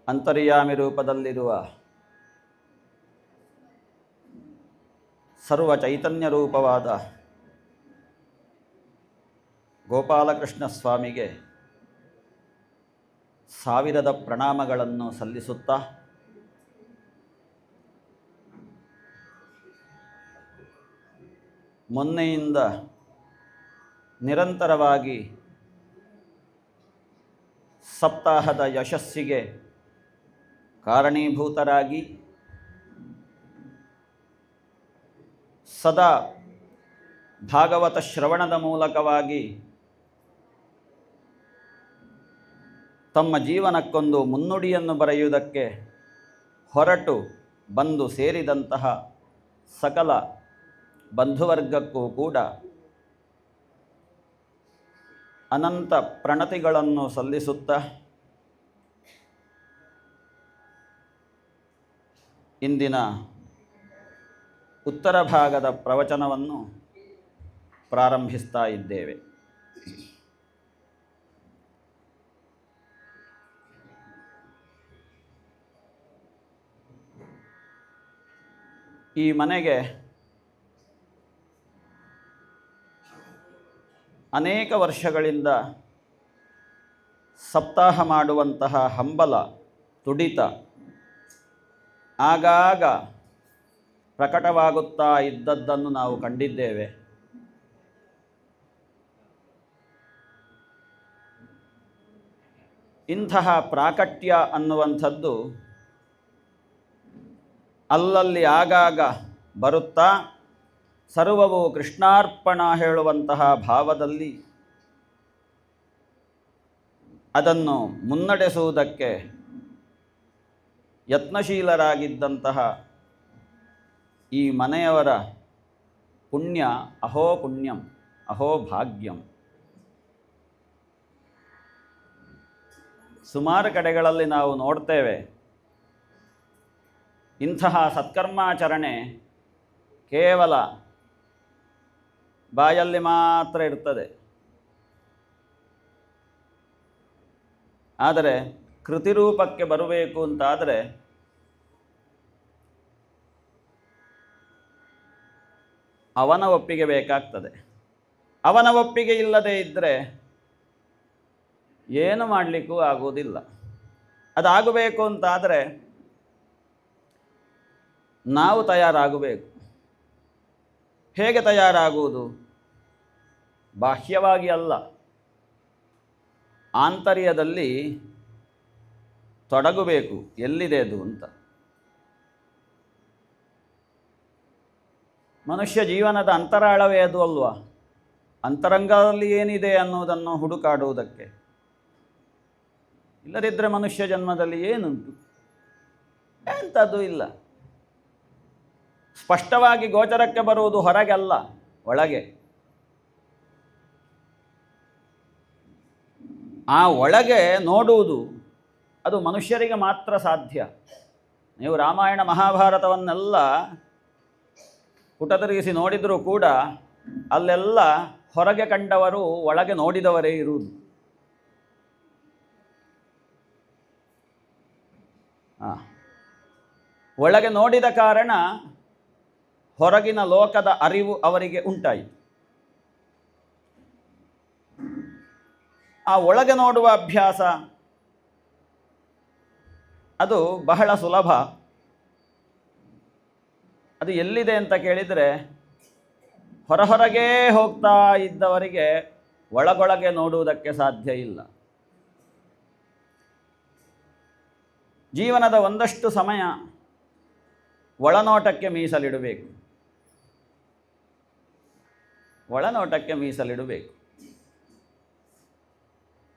ಅಂತರ್ಯಾಮಿ ರೂಪದಲ್ಲಿರುವ ಸರ್ವ ಚೈತನ್ಯ ರೂಪವಾದ ಗೋಪಾಲಕೃಷ್ಣ ಸ್ವಾಮಿಗೆ ಸಾವಿರದ ಪ್ರಣಾಮಗಳನ್ನು ಸಲ್ಲಿಸುತ್ತಾ ಮೊನ್ನೆಯಿಂದ ನಿರಂತರವಾಗಿ ಸಪ್ತಾಹದ ಯಶಸ್ಸಿಗೆ ಕಾರಣೀಭೂತರಾಗಿ ಸದಾ ಭಾಗವತ ಶ್ರವಣದ ಮೂಲಕವಾಗಿ ತಮ್ಮ ಜೀವನಕ್ಕೊಂದು ಮುನ್ನುಡಿಯನ್ನು ಬರೆಯುವುದಕ್ಕೆ ಹೊರಟು ಬಂದು ಸೇರಿದಂತಹ ಸಕಲ ಬಂಧುವರ್ಗಕ್ಕೂ ಕೂಡ ಅನಂತ ಪ್ರಣತಿಗಳನ್ನು ಸಲ್ಲಿಸುತ್ತಾ ಇಂದಿನ ಉತ್ತರ ಭಾಗದ ಪ್ರವಚನವನ್ನು ಪ್ರಾರಂಭಿಸ್ತಾ ಇದ್ದೇವೆ. ಈ ಮನೆಗೆ ಅನೇಕ ವರ್ಷಗಳಿಂದ ಸಪ್ತಾಹ ಮಾಡುವಂತಹ ಹಂಬಲ, ತುಡಿತ ಆಗಾಗ ಪ್ರಕಟವಾಗುತ್ತಾ ಇದ್ದದ್ದನ್ನು ನಾವು ಕಂಡಿದ್ದೇವೆ. ಇಂತಹ ಪ್ರಾಕಟ್ಯ ಅನ್ನುವಂಥದ್ದು ಅಲ್ಲಲ್ಲಿ ಆಗಾಗ ಬರುತ್ತಾ ಸರ್ವವು ಕೃಷ್ಣಾರ್ಪಣ ಹೇಳುವಂತಹ ಭಾವದಲ್ಲಿ ಅದನ್ನು ಮುನ್ನಡೆಸುವುದಕ್ಕೆ ಯತ್ನಶೀಲರಾಗಿದ್ದಂತಹ ಈ ಮನೆಯವರ ಪುಣ್ಯ ಅಹೋ ಪುಣ್ಯಂ ಅಹೋ ಭಾಗ್ಯಂ. ಸುಮಾರು ಕಡೆಗಳಲ್ಲಿ ನಾವು ನೋಡ್ತೇವೆ, ಇಂತಹ ಸತ್ಕರ್ಮಾಚರಣೆ ಕೇವಲ ಬಾಯಲ್ಲಿ ಮಾತ್ರ ಇರ್ತದೆ, ಆದರೆ ಕೃತಿರೂಪಕ್ಕೆ ಬರಬೇಕು ಅಂತಾದರೆ ಅವನ ಒಪ್ಪಿಗೆ ಬೇಕಾಗ್ತದೆ. ಅವನ ಒಪ್ಪಿಗೆ ಇಲ್ಲದೆ ಇದ್ದರೆ ಏನು ಮಾಡಲಿಕ್ಕೂ ಆಗುವುದಿಲ್ಲ. ಅದಾಗಬೇಕು ಅಂತಾದರೆ ನಾವು ತಯಾರಾಗಬೇಕು. ಹೇಗೆ ತಯಾರಾಗುವುದು? ಬಾಹ್ಯವಾಗಿ ಅಲ್ಲ, ಆಂತರ್ಯದಲ್ಲಿ ತೊಡಗಬೇಕು. ಎಲ್ಲಿದೆ ಅದು ಅಂತ. ಮನುಷ್ಯ ಜೀವನದ ಅಂತರಾಳವೇ ಅದು ಅಲ್ವಾ? ಅಂತರಂಗದಲ್ಲಿ ಏನಿದೆ ಅನ್ನುವುದನ್ನು ಹುಡುಕಾಡುವುದಕ್ಕೆ. ಇಲ್ಲದಿದ್ದರೆ ಮನುಷ್ಯ ಜನ್ಮದಲ್ಲಿ ಏನುಂಟು? ಎಂಥದ್ದು ಇಲ್ಲ. ಸ್ಪಷ್ಟವಾಗಿ ಗೋಚರಕ್ಕೆ ಬರುವುದು ಹೊರಗೆಲ್ಲ, ಒಳಗೆ. ಆ ಒಳಗೆ ನೋಡುವುದು ಅದು ಮನುಷ್ಯರಿಗೆ ಮಾತ್ರ ಸಾಧ್ಯ. ನೀವು ರಾಮಾಯಣ ಮಹಾಭಾರತವನ್ನೆಲ್ಲ ಪುಟ ತಿರುಗಿಸಿ ನೋಡಿದರೂ ಕೂಡ ಅಲ್ಲೆಲ್ಲ ಹೊರಗೆ ಕಂಡವರು ಒಳಗೆ ನೋಡಿದವರೇ ಇರುವುದು. ಒಳಗೆ ನೋಡಿದ ಕಾರಣ ಹೊರಗಿನ ಲೋಕದ ಅರಿವು ಅವರಿಗೆ ಉಂಟಾಯಿತು. ಆ ಒಳಗೆ ನೋಡುವ ಅಭ್ಯಾಸ ಅದು ಬಹಳ ಸುಲಭ. ಅದು ಎಲ್ಲಿದೆ ಅಂತ ಕೇಳಿದರೆ, ಹೊರಹೊರಗೇ ಹೋಗ್ತಾ ಇದ್ದವರಿಗೆ ಒಳಗೊಳಗೆ ನೋಡುವುದಕ್ಕೆ ಸಾಧ್ಯ ಇಲ್ಲ. ಜೀವನದ ಒಂದಷ್ಟು ಸಮಯ ಒಳನೋಟಕ್ಕೆ ಮೀಸಲಿಡಬೇಕು. ಒಳನೋಟಕ್ಕೆ ಮೀಸಲಿಡಬೇಕು.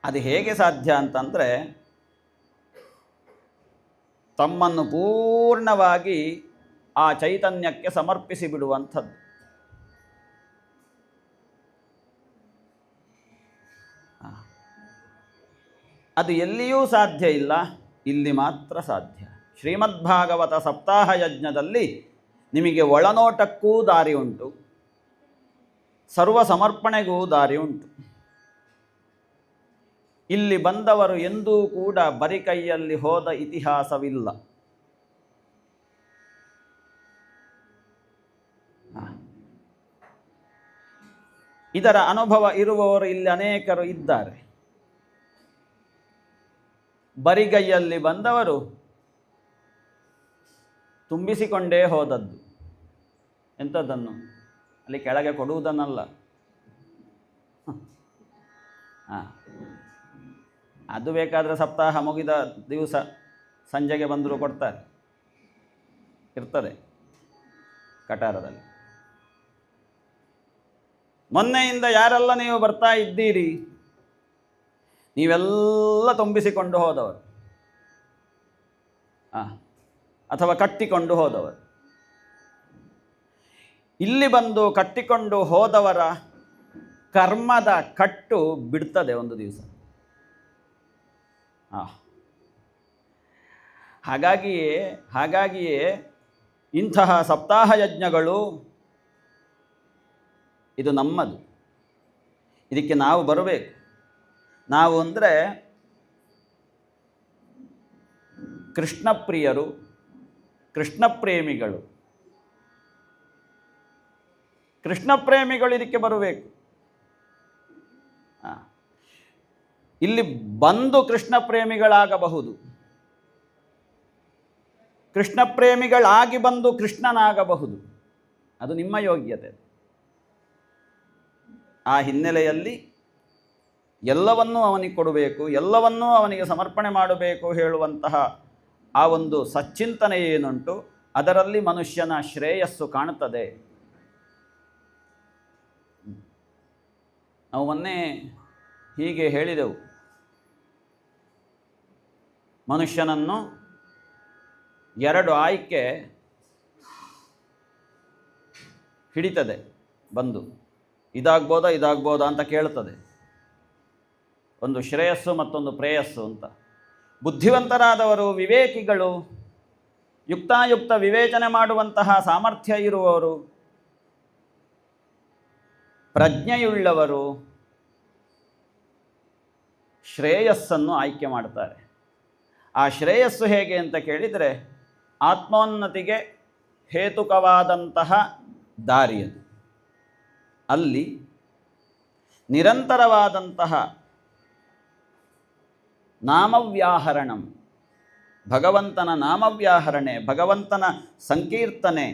ಅದು ಹೇಗೆ ಸಾಧ್ಯ ಅಂತಂದರೆ, ತಮ್ಮನ್ನು ಪೂರ್ಣವಾಗಿ ಆ ಚೈತನ್ಯಕ್ಕೆ ಸಮರ್ಪಿಸಿ ಬಿಡುವಂಥದ್ದು. ಅದು ಎಲ್ಲಿಯೂ ಸಾಧ್ಯ ಇಲ್ಲ, ಇಲ್ಲಿ ಮಾತ್ರ ಸಾಧ್ಯ. ಶ್ರೀಮದ್ಭಾಗವತ ಸಪ್ತಾಹ ಯಜ್ಞದಲ್ಲಿ ನಿಮಗೆ ಒಳನೋಟಕ್ಕೂ ದಾರಿ ಉಂಟು, ಸರ್ವ ಸಮರ್ಪಣೆಗೂ ದಾರಿ ಉಂಟು. ಇಲ್ಲಿ ಬಂದವರು ಎಂದೂ ಕೂಡ ಬರಿ ಕೈಯಲ್ಲಿ ಹೋದ ಇತಿಹಾಸವಿಲ್ಲ. ಇದರ ಅನುಭವ ಇರುವವರು ಇಲ್ಲಿ ಅನೇಕರು ಇದ್ದಾರೆ. ಬರಿಗೈಯಲ್ಲಿ ಬಂದವರು ತುಂಬಿಸಿಕೊಂಡೇ ಹೋದದ್ದು. ಎಂಥದ್ದನ್ನು? ಅಲ್ಲಿ ಕೆಳಗೆ ಕೊಡುವುದನ್ನಲ್ಲ. ಅದು ಬೇಕಾದರೆ ಸಪ್ತಾಹ ಮುಗಿದ ದಿವಸ ಸಂಜೆಗೆ ಬಂದರೂ ಕೊಡ್ತಾರೆ, ಇರ್ತದೆ ಕಟಾರದಲ್ಲಿ. ಮೊನ್ನೆಯಿಂದ ಯಾರೆಲ್ಲ ನೀವು ಬರ್ತಾ ಇದ್ದೀರಿ, ನೀವೆಲ್ಲ ತುಂಬಿಸಿಕೊಂಡು ಹೋದವರು, ಅಥವಾ ಕಟ್ಟಿಕೊಂಡು ಹೋದವರು. ಇಲ್ಲಿ ಬಂದು ಕಟ್ಟಿಕೊಂಡು ಹೋದವರ ಕರ್ಮದ ಕಟ್ಟು ಬಿಡ್ತದೆ ಒಂದು ದಿವಸ. ಹಾಗಾಗಿಯೇ ಇಂತಹ ಸಪ್ತಾಹ ಯಜ್ಞಗಳು ಇದು ನಮ್ಮದು. ಇದಕ್ಕೆ ನಾವು ಬರಬೇಕು. ನಾವು ಅಂದರೆ ಕೃಷ್ಣ ಪ್ರಿಯರು, ಕೃಷ್ಣ ಪ್ರೇಮಿಗಳು. ಕೃಷ್ಣ ಪ್ರೇಮಿಗಳು ಇದಕ್ಕೆ ಬರಬೇಕು. ಇಲ್ಲಿ ಬಂದು ಕೃಷ್ಣ ಪ್ರೇಮಿಗಳಾಗಬಹುದು, ಕೃಷ್ಣ ಪ್ರೇಮಿಗಳಾಗಿ ಬಂದು ಕೃಷ್ಣನಾಗಬಹುದು. ಅದು ನಿಮ್ಮ ಯೋಗ್ಯತೆ. ಆ ಹಿನ್ನೆಲೆಯಲ್ಲಿ ಎಲ್ಲವನ್ನೂ ಅವನಿಗೆ ಕೊಡಬೇಕು, ಎಲ್ಲವನ್ನೂ ಅವನಿಗೆ ಸಮರ್ಪಣೆ ಮಾಡಬೇಕು ಹೇಳುವಂತಹ ಆ ಒಂದು ಸಚ್ಚಿಂತನೆ ಏನುಂಟು, ಅದರಲ್ಲಿ ಮನುಷ್ಯನ ಶ್ರೇಯಸ್ಸು ಕಾಣುತ್ತದೆ. ನಾವು ಮೊನ್ನೆ ಹೀಗೆ ಹೇಳಿದೆವು, ಮನುಷ್ಯನನ್ನು ಎರಡು ಆಯ್ಕೆ ಹಿಡಿತದೆ ಬಂದು, ಇದಾಗ್ಬೋದಾ ಅಂತ ಕೇಳ್ತದೆ. ಒಂದು ಶ್ರೇಯಸ್ಸು ಮತ್ತೊಂದು ಪ್ರೇಯಸ್ಸು ಅಂತ. ಬುದ್ಧಿವಂತರಾದವರು, ವಿವೇಕಿಗಳು, ಯುಕ್ತಾಯುಕ್ತ ವಿವೇಚನೆ ಮಾಡುವಂತಹ ಸಾಮರ್ಥ್ಯ ಇರುವವರು, ಪ್ರಜ್ಞೆಯುಳ್ಳವರು ಶ್ರೇಯಸ್ಸನ್ನು ಆಯ್ಕೆ ಮಾಡ್ತಾರೆ. ಆ ಶ್ರೇಯಸ್ಸು ಹೇಗೆ ಅಂತ ಕೇಳಿದರೆ, ಆತ್ಮೋನ್ನತಿಗೆ ಹೇತುಕವಾದಂತಹ ದಾರಿಯದು. ಅಲ್ಲಿ ನಿರಂತರವಾದಂತಹ ನಾಮವ್ಯಾಹರಣಂ, ಭಗವಂತನ ನಾಮವ್ಯಾಹರಣೆ, ಭಗವಂತನ ಸಂಕೀರ್ತನೆ,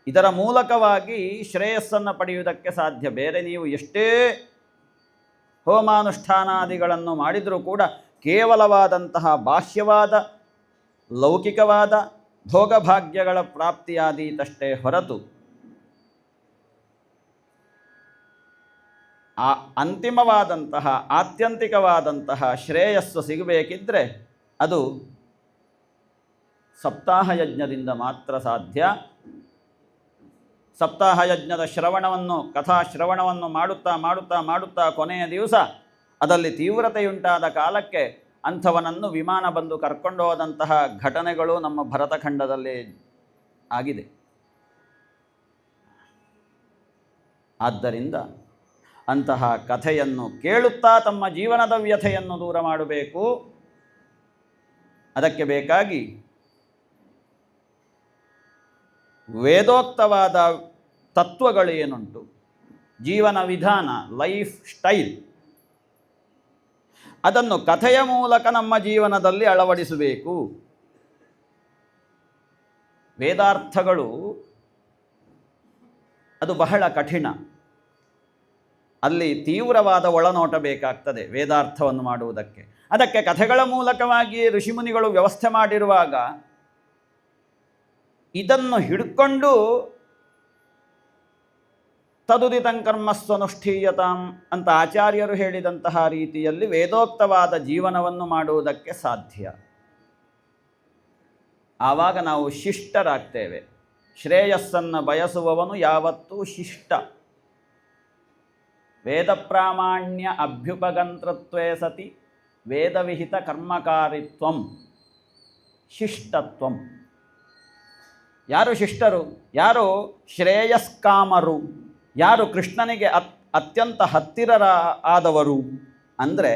ಇದರ ಮೂಲಕವಾಗಿ ಶ್ರೇಯಸ್ಸನ್ನು ಪಡೆಯುವುದಕ್ಕೆ ಸಾಧ್ಯ. ಬೇರೆ ನೀವು ಎಷ್ಟೇ ಹೋಮಾನುಷ್ಠಾನಾದಿಗಳನ್ನು ಮಾಡಿದರೂ ಕೂಡ ಕೇವಲವಾದಂತಹ ಬಾಹ್ಯವಾದ ಲೌಕಿಕವಾದ ಭೋಗಭಾಗ್ಯಗಳ ಪ್ರಾಪ್ತಿಯಾದೀತಷ್ಟೇ ಹೊರತು ಆ ಅಂತಿಮವಾದಂತಹ ಆತ್ಯಂತಿಕವಾದಂತಹ ಶ್ರೇಯಸ್ಸು ಸಿಗಬೇಕಿದ್ದರೆ ಅದು ಸಪ್ತಾಹ ಯಜ್ಞದಿಂದ ಮಾತ್ರ ಸಾಧ್ಯ. ಸಪ್ತಾಹ ಯಜ್ಞದ ಶ್ರವಣವನ್ನು, ಕಥಾಶ್ರವಣವನ್ನು ಮಾಡುತ್ತಾ ಕೊನೆಯ ದಿವಸ ಅದರಲ್ಲಿ ತೀವ್ರತೆಯುಂಟಾದ ಕಾಲಕ್ಕೆ ಅಂಥವನನ್ನು ವಿಮಾನ ಬಂದು ಕರ್ಕೊಂಡು ಹೋದಂತಹ ಘಟನೆಗಳು ನಮ್ಮ ಭರತಖಂಡದಲ್ಲಿ ಆಗಿದೆ. ಆದ್ದರಿಂದ ಅಂತಹ ಕಥೆಯನ್ನು ಕೇಳುತ್ತಾ ತಮ್ಮ ಜೀವನದ ವ್ಯಥೆಯನ್ನು ದೂರ ಮಾಡಬೇಕು. ಅದಕ್ಕೆ ಬೇಕಾಗಿ ವೇದೋಕ್ತವಾದ ತತ್ವಗಳು ಏನುಂಟು, ಜೀವನ ವಿಧಾನ, ಲೈಫ್ ಸ್ಟೈಲ್, ಅದನ್ನು ಕಥೆಯ ಮೂಲಕ ನಮ್ಮ ಜೀವನದಲ್ಲಿ ಅಳವಡಿಸಬೇಕು. ವೇದಾರ್ಥಗಳು ಅದು ಬಹಳ ಕಠಿಣ. ಅಲ್ಲಿ ತೀವ್ರವಾದ ಒಳನೋಟ ಬೇಕಾಗ್ತದೆ ವೇದಾರ್ಥವನ್ನು ಮಾಡುವುದಕ್ಕೆ. ಅದಕ್ಕೆ ಕಥೆಗಳ ಮೂಲಕವಾಗಿ ಋಷಿಮುನಿಗಳು ವ್ಯವಸ್ಥೆ ಮಾಡಿರುವಾಗ ಇದನ್ನು ಹಿಡ್ಕೊಂಡು ತದುದಿತಂ ಕರ್ಮಸ್ವನುಷ್ಠೀಯತಾಂ ಅಂತ ಆಚಾರ್ಯರು ಹೇಳಿದಂತಹ ರೀತಿಯಲ್ಲಿ ವೇದೋಕ್ತವಾದ ಜೀವನವನ್ನು ಮಾಡುವುದಕ್ಕೆ ಸಾಧ್ಯ. ಆವಾಗ ನಾವು ಶಿಷ್ಟರಾಗ್ತೇವೆ. ಶ್ರೇಯಸ್ಸನ್ನು ಬಯಸುವವನು ಯಾವತ್ತೂ ಶಿಷ್ಟ. ವೇದ ಪ್ರಾಮಾಣ್ಯ ಅಭ್ಯುಪಗಂತೃತ್ವೇ ಸತಿ ವೇದವಿಹಿತ ಕರ್ಮಕಾರಿತ್ವಂ ಶಿಷ್ಟತ್ವಂ. ಯಾರು ಶಿಷ್ಟರು? ಯಾರು ಶ್ರೇಯಸ್ಕಾಮರು, ಯಾರು ಕೃಷ್ಣನಿಗೆ ಅತ್ಯಂತ ಹತ್ತಿರ ಆದವರು ಅಂದರೆ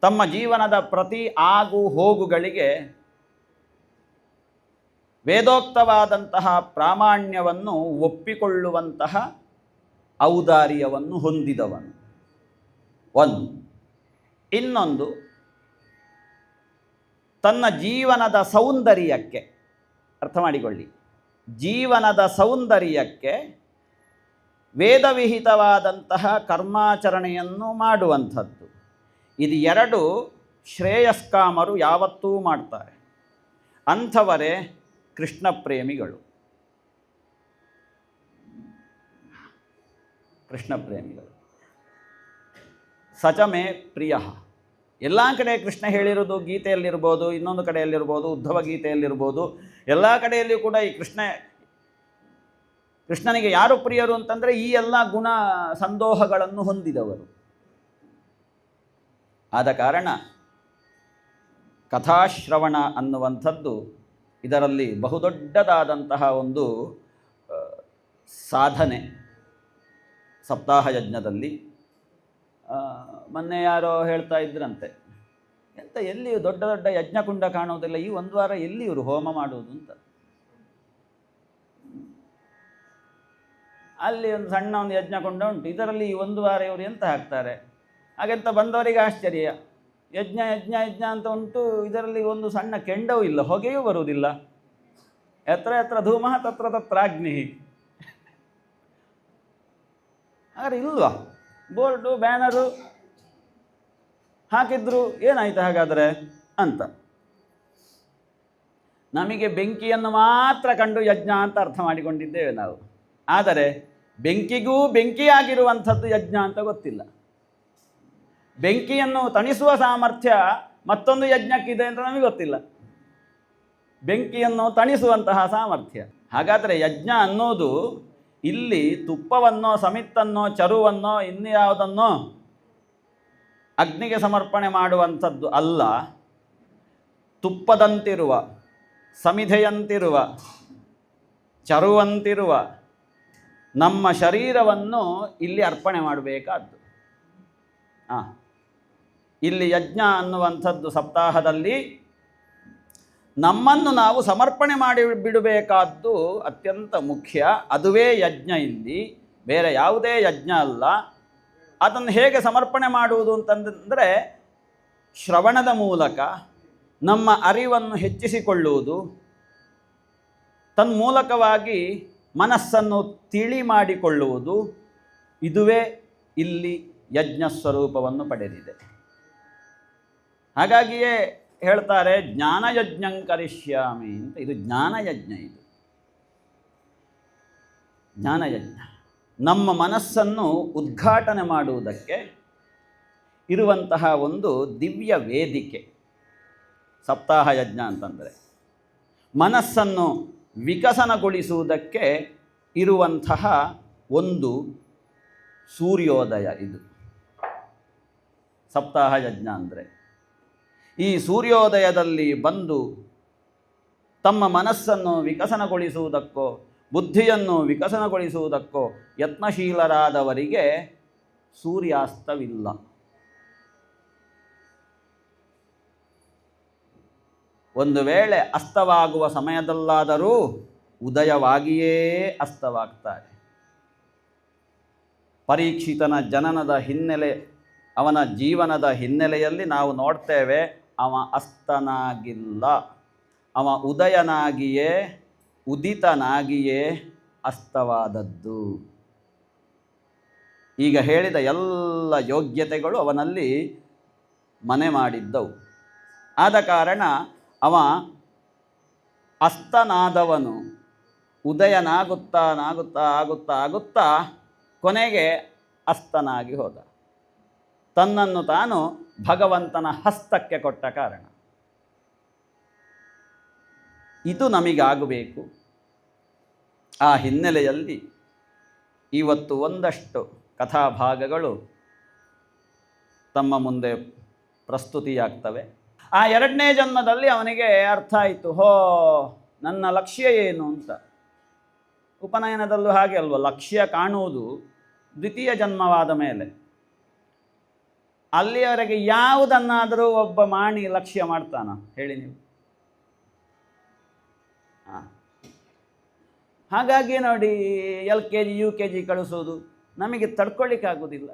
ತಮ್ಮ ಜೀವನದ ಪ್ರತಿ ಆಗು ಹೋಗುಗಳಿಗೆ ವೇದೋಕ್ತವಾದಂತಹ ಪ್ರಾಮಾಣ್ಯವನ್ನು ಒಪ್ಪಿಕೊಳ್ಳುವಂತಹ ಔದಾರ್ಯವನ್ನು ಹೊಂದಿದವನು ಒಂದು. ಇನ್ನೊಂದು, ತನ್ನ ಜೀವನದ ಸೌಂದರ್ಯಕ್ಕೆ, ಅರ್ಥ ಮಾಡಿಕೊಳ್ಳಿ, ಜೀವನದ ಸೌಂದರ್ಯಕ್ಕೆ ವೇದವಿಹಿತವಾದಂತಹ ಕರ್ಮಾಚರಣೆಯನ್ನು ಮಾಡುವಂಥದ್ದು. ಇದು ಎರಡು ಶ್ರೇಯಸ್ಕಾಮರು ಯಾವತ್ತೂ ಮಾಡ್ತಾರೆ. ಅಂಥವರೇ ಕೃಷ್ಣ ಪ್ರೇಮಿಗಳು. ಕೃಷ್ಣ ಪ್ರೇಮಿಗಳು ಸಚಮೇ ಪ್ರಿಯ. ಎಲ್ಲ ಕಡೆ ಕೃಷ್ಣ ಹೇಳಿರೋದು, ಗೀತೆಯಲ್ಲಿರ್ಬೋದು, ಇನ್ನೊಂದು ಕಡೆಯಲ್ಲಿರ್ಬೋದು, ಉದ್ಧವ ಗೀತೆಯಲ್ಲಿರ್ಬೋದು, ಎಲ್ಲ ಕಡೆಯಲ್ಲಿಯೂ ಕೂಡ ಈ ಕೃಷ್ಣನಿಗೆ ಯಾರು ಪ್ರಿಯರು ಅಂತಂದರೆ ಈ ಎಲ್ಲ ಗುಣ ಸಂದೋಹಗಳನ್ನು ಹೊಂದಿದವರು. ಆದ ಕಾರಣ ಕಥಾಶ್ರವಣ ಅನ್ನುವಂಥದ್ದು ಇದರಲ್ಲಿ ಬಹುದೊಡ್ಡದಾದಂತಹ ಒಂದು ಸಾಧನೆ. ಸಪ್ತಾಹ ಯಜ್ಞದಲ್ಲಿ ಮೊನ್ನೆ ಯಾರೋ ಹೇಳ್ತಾ ಇದ್ರಂತೆ, ಎಂತ ಎಲ್ಲಿಯೂ ದೊಡ್ಡ ದೊಡ್ಡ ಯಜ್ಞಕುಂಡ ಕಾಣುವುದಿಲ್ಲ, ಈ ಒಂದು ವಾರ ಎಲ್ಲಿ ಇವರು ಹೋಮ ಮಾಡುವುದು ಅಂತ. ಅಲ್ಲಿ ಒಂದು ಸಣ್ಣ ಒಂದು ಯಜ್ಞಕುಂಡ ಉಂಟು, ಇದರಲ್ಲಿ ಈ ಒಂದು ವಾರ ಇವರು ಎಂತ ಹಾಕ್ತಾರೆ? ಹಾಗೆಂತ ಬಂದವರಿಗೆ ಆಶ್ಚರ್ಯ. ಯಜ್ಞ ಯಜ್ಞ ಯಜ್ಞ ಅಂತ ಉಂಟು, ಇದರಲ್ಲಿ ಒಂದು ಸಣ್ಣ ಕೆಂಡವೂ ಇಲ್ಲ, ಹೊಗೆಯೂ ಬರುವುದಿಲ್ಲ. ಯತ್ರ ಯತ್ರ ಧೂಮಃ ತತ್ರ ತತ್ರ ಅಗ್ನಿ. ಹಾಗಾದ್ರೆ ಇಲ್ವಾ? ಬೋರ್ಡು ಬ್ಯಾನರು ಹಾಕಿದ್ರು ಏನಾಯ್ತು ಹಾಗಾದರೆ ಅಂತ. ನಮಗೆ ಬೆಂಕಿಯನ್ನು ಮಾತ್ರ ಕಂಡು ಯಜ್ಞ ಅಂತ ಅರ್ಥ ಮಾಡಿಕೊಂಡಿದ್ದೇವೆ ನಾವು. ಆದರೆ ಬೆಂಕಿಗೂ ಬೆಂಕಿಯಾಗಿರುವಂಥದ್ದು ಯಜ್ಞ ಅಂತ ಗೊತ್ತಿಲ್ಲ. ಬೆಂಕಿಯನ್ನು ತಣಿಸುವ ಸಾಮರ್ಥ್ಯ ಮತ್ತೊಂದು ಯಜ್ಞಕ್ಕಿದೆ ಅಂತ ನಮಗೆ ಗೊತ್ತಿಲ್ಲ. ಬೆಂಕಿಯನ್ನು ತಣಿಸುವಂತಹ ಸಾಮರ್ಥ್ಯ. ಹಾಗಾದರೆ ಯಜ್ಞ ಅನ್ನೋದು ಇಲ್ಲಿ ತುಪ್ಪವನ್ನೋ ಸಮಿತ್ತನ್ನೋ ಚರುವನ್ನೋ ಇನ್ಯಾವುದನ್ನೋ ಅಗ್ನಿಗೆ ಸಮರ್ಪಣೆ ಮಾಡುವಂಥದ್ದು ಅಲ್ಲ. ತುಪ್ಪದಂತಿರುವ, ಸಮಿಧೆಯಂತಿರುವ, ಚರುವಂತಿರುವ ನಮ್ಮ ಶರೀರವನ್ನು ಇಲ್ಲಿ ಅರ್ಪಣೆ ಮಾಡಬೇಕಾದ್ದು. ಇಲ್ಲಿ ಯಜ್ಞ ಅನ್ನುವಂಥದ್ದು ಸಪ್ತಾಹದಲ್ಲಿ ನಮ್ಮನ್ನು ನಾವು ಸಮರ್ಪಣೆ ಮಾಡಿ ಬಿಡಬೇಕಾದ್ದು ಅತ್ಯಂತ ಮುಖ್ಯ. ಅದುವೇ ಯಜ್ಞ. ಇಲ್ಲಿ ಬೇರೆ ಯಾವುದೇ ಯಜ್ಞ ಅಲ್ಲ. ಅದನ್ನು ಹೇಗೆ ಸಮರ್ಪಣೆ ಮಾಡುವುದು ಅಂತಂದರೆ ಶ್ರವಣದ ಮೂಲಕ ನಮ್ಮ ಅರಿವನ್ನು ಹೆಚ್ಚಿಸಿಕೊಳ್ಳುವುದು, ತನ್ಮೂಲಕವಾಗಿ ಮನಸ್ಸನ್ನು ತಿಳಿ ಮಾಡಿಕೊಳ್ಳುವುದು, ಇದುವೇ ಇಲ್ಲಿ ಯಜ್ಞ ಸ್ವರೂಪವನ್ನು ಪಡೆದಿದೆ. ಹಾಗಾಗಿಯೇ ಹೇಳ್ತಾರೆ ಜ್ಞಾನಯಜ್ಞಂ ಕರಿಷ್ಯಾಮಿ ಅಂತ. ಇದು ಜ್ಞಾನಯಜ್ಞ. ಇದು ಜ್ಞಾನಯಜ್ಞ ನಮ್ಮ ಮನಸ್ಸನ್ನು ಉದ್ಘಾಟನೆ ಮಾಡುವುದಕ್ಕೆ ಇರುವಂತಹ ಒಂದು ದಿವ್ಯ ವೇದಿಕೆ ಸಪ್ತಾಹ ಯಜ್ಞ ಅಂತಂದರೆ. ಮನಸ್ಸನ್ನು ವಿಕಸನಗೊಳಿಸುವುದಕ್ಕೆ ಇರುವಂತಹ ಒಂದು ಸೂರ್ಯೋದಯ ಇದು ಸಪ್ತಾಹ ಯಜ್ಞ ಅಂದರೆ. ಈ ಸೂರ್ಯೋದಯದಲ್ಲಿ ಬಂದು ತಮ್ಮ ಮನಸ್ಸನ್ನು ವಿಕಸನಗೊಳಿಸುವುದಕ್ಕೋ ಬುದ್ಧಿಯನ್ನು ವಿಕಸನಗೊಳಿಸುವುದಕ್ಕೋ ಯತ್ನಶೀಲರಾದವರಿಗೆ ಸೂರ್ಯಾಸ್ತವಿಲ್ಲ. ಒಂದು ವೇಳೆ ಅಸ್ತವಾಗುವ ಸಮಯದಲ್ಲಾದರೂ ಉದಯವಾಗಿಯೇ ಅಸ್ತವಾಗ್ತಾರೆ. ಪರೀಕ್ಷಿತನ ಜನನದ ಹಿನ್ನೆಲೆ, ಅವನ ಜೀವನದ ಹಿನ್ನೆಲೆಯಲ್ಲಿ ನಾವು ನೋಡ್ತೇವೆ, ಅವ ಅಸ್ತನಾಗಿಲ್ಲ, ಅವ ಉದಯನಾಗಿಯೇ ಉದಿತನಾಗಿಯೇ ಅಸ್ತವಾದದ್ದು. ಈಗ ಹೇಳಿದ ಎಲ್ಲ ಯೋಗ್ಯತೆಗಳು ಅವನಲ್ಲಿ ಮನೆ ಮಾಡಿದ್ದವು. ಆದ ಕಾರಣ ಅವ ಅಸ್ತನಾದವನು ಉದಯನಾಗುತ್ತಾ ನಾಗುತ್ತಾ ಆಗುತ್ತಾ ಆಗುತ್ತಾ ಕೊನೆಗೆ ಅಸ್ತನಾಗಿ ಹೋದ. ತನ್ನನ್ನು ತಾನು ಭಗವಂತನ ಹಸ್ತಕ್ಕೆ ಕೊಟ್ಟ ಕಾರಣ. ಇದು ನಮಗಾಗಬೇಕು. ಆ ಹಿನ್ನೆಲೆಯಲ್ಲಿ ಇವತ್ತು ಒಂದಷ್ಟು ಕಥಾಭಾಗಗಳು ತಮ್ಮ ಮುಂದೆ ಪ್ರಸ್ತುತಿಯಾಗ್ತವೆ. ಆ ಎರಡನೇ ಜನ್ಮದಲ್ಲಿ ಅವನಿಗೆ ಅರ್ಥ ಆಯಿತು, ಹೋ ನನ್ನ ಲಕ್ಷ್ಯ ಏನು ಅಂತ. ಉಪನಯನದಲ್ಲೂ ಹಾಗೆ ಅಲ್ವ, ಲಕ್ಷ್ಯ ಕಾಣುವುದು ದ್ವಿತೀಯ ಜನ್ಮವಾದ ಮೇಲೆ. ಅಲ್ಲಿಯವರೆಗೆ ಯಾವುದನ್ನಾದರೂ ಒಬ್ಬ ಮಾಣಿ ಲಕ್ಷ್ಯ ಮಾಡ್ತಾನ ಹೇಳಿ ನೀವು? ಹಾಗಾಗಿ ನೋಡಿ, LKG UKG ಕಳಿಸೋದು ನಮಗೆ ತಡ್ಕೊಳ್ಳಿಕ್ಕಾಗೋದಿಲ್ಲ.